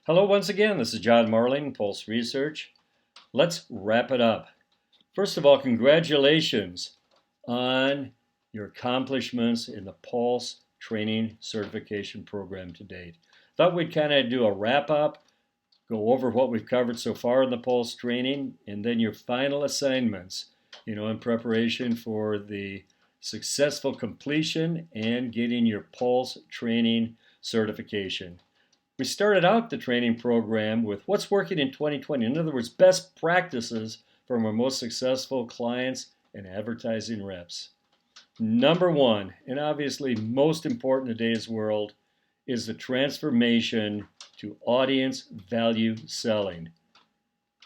Hello once again, this is John Marling, Pulse Research. Let's wrap it up. First of all, congratulations on your accomplishments in the Pulse Training Certification Program to date. Thought we'd kind of do a wrap up, go over what we've covered so far in the Pulse training, and then your final assignments, in preparation for the successful completion and getting your Pulse training certification. We started out the training program with what's working in 2020. In other words, best practices from our most successful clients and advertising reps. Number one, and obviously most important in today's world, is the transformation to audience value selling.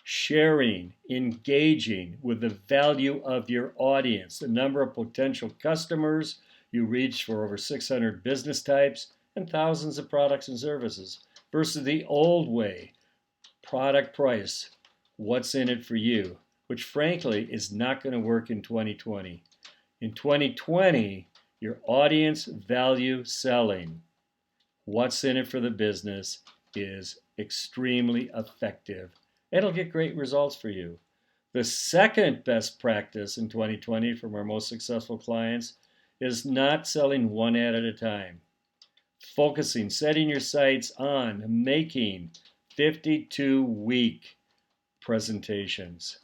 Sharing, engaging with the value of your audience, the number of potential customers you reach for over 600 business types and thousands of products and services, versus the old way, product price, what's in it for you, which frankly is not going to work in 2020. In 2020, your audience value selling, what's in it for the business, is extremely effective. It'll get great results for you. The second best practice in 2020 from our most successful clients is not selling one ad at a time. Focusing, setting your sights on making 52-week presentations.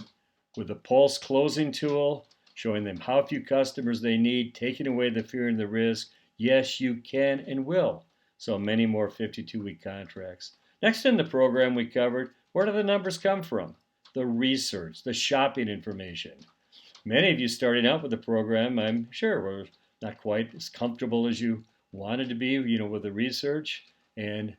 With the Pulse closing tool, showing them how few customers they need, taking away the fear and the risk. Yes, you can and will sell many more 52-week contracts. Next in the program we covered, where do the numbers come from? The research, the shopping information. Many of you starting out with the program, I'm sure, were not quite as comfortable as you wanted to be, with the research, and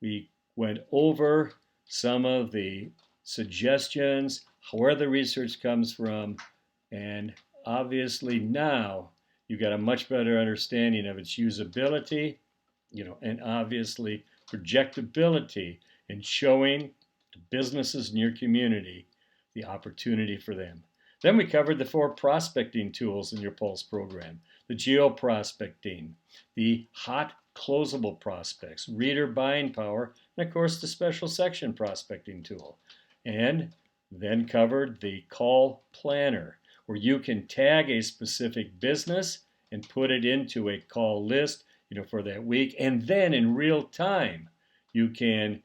we went over some of the suggestions, where the research comes from, and obviously now you've got a much better understanding of its usability, and obviously projectability in showing to businesses in your community the opportunity for them. Then we covered the 4 prospecting tools in your Pulse program: the geo-prospecting, the hot closable prospects, reader buying power, and of course the special section prospecting tool. And then covered the call planner, where you can tag a specific business and put it into a call list, for that week. And then in real time, you can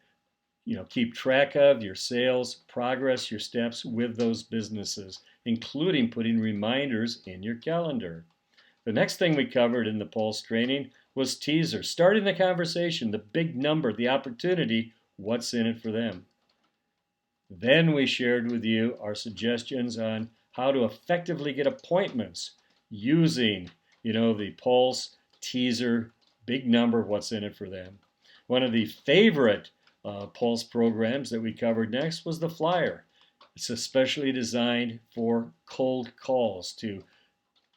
keep track of your sales progress, your steps with those businesses, including putting reminders in your calendar. The next thing we covered in the Pulse training was teaser, starting the conversation, the big number, the opportunity, what's in it for them. Then we shared with you our suggestions on how to effectively get appointments using, the Pulse teaser, big number, what's in it for them. One of the favorite Pulse programs that we covered next was the flyer. It's especially designed for cold calls to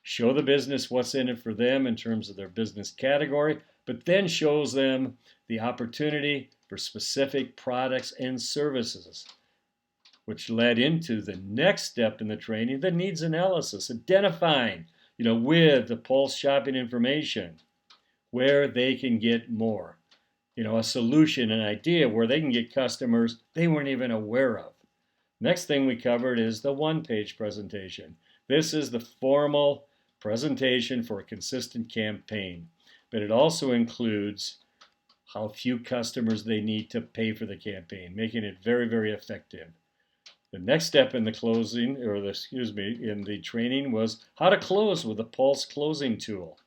show the business what's in it for them in terms of their business category, but then shows them the opportunity for specific products and services, which led into the next step in the training, the needs analysis, identifying, with the Pulse shopping information, where they can get more. A solution, an idea where they can get customers they weren't even aware of. Next thing we covered is the one-page presentation. This is the formal presentation for a consistent campaign, but it also includes how few customers they need to pay for the campaign, making it very, very effective. The next step in the in the training was how to close with the Pulse closing tool.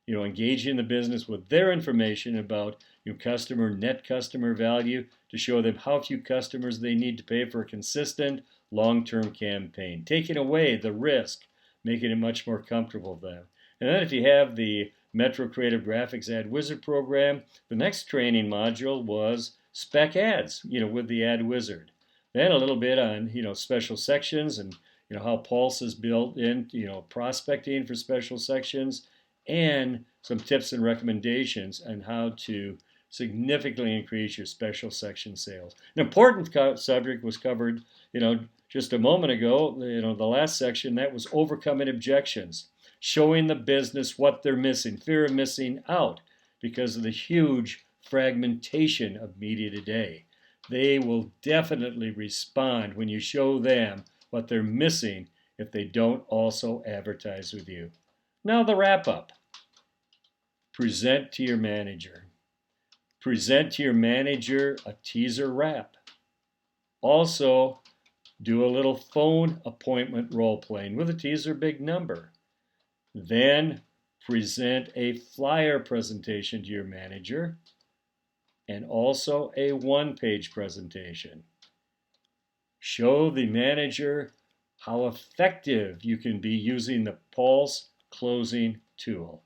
Engaging the business with their information about net customer value to show them how few customers they need to pay for a consistent long-term campaign, taking away the risk, making it much more comfortable for them. And then if you have the Metro Creative Graphics Ad Wizard program, the next training module was spec ads, with the Ad Wizard. Then a little bit on, special sections and, how Pulse is built in, prospecting for special sections, and some tips and recommendations on how to significantly increase your special section sales. An important subject was covered, just a moment ago, the last section, that was overcoming objections, showing the business what they're missing, fear of missing out because of the huge fragmentation of media today. They will definitely respond when you show them what they're missing if they don't also advertise with you. Now the wrap up. Present to your manager. Present to your manager a teaser wrap. Also, do a little phone appointment role playing with a teaser big number. Then present a flyer presentation to your manager and also a one-page presentation. Show the manager how effective you can be using the Pulse closing tool.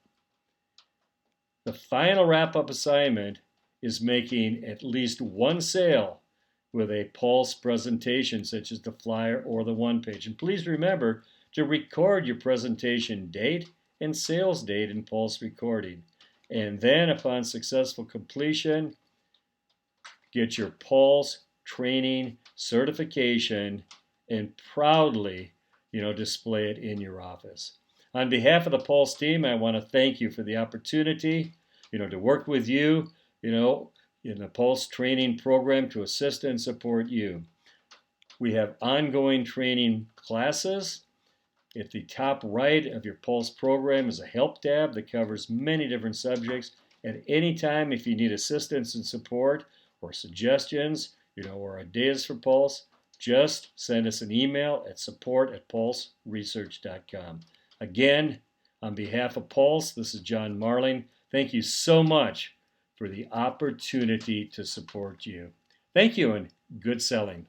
The final wrap-up assignment is making at least one sale with a Pulse presentation such as the flyer or the one-page. And please remember to record your presentation date and sales date in Pulse Recording. And then upon successful completion, get your Pulse training certification and proudly, display it in your office. On behalf of the Pulse team, I want to thank you for the opportunity, to work with you, in the Pulse training program to assist and support you. We have ongoing training classes. At the top right of your Pulse program is a help tab that covers many different subjects. At any time, if you need assistance and support or suggestions, or ideas for Pulse, just send us an email at support@pulseresearch.com. Again, on behalf of Pulse, this is John Marling. Thank you so much for the opportunity to support you. Thank you and good selling.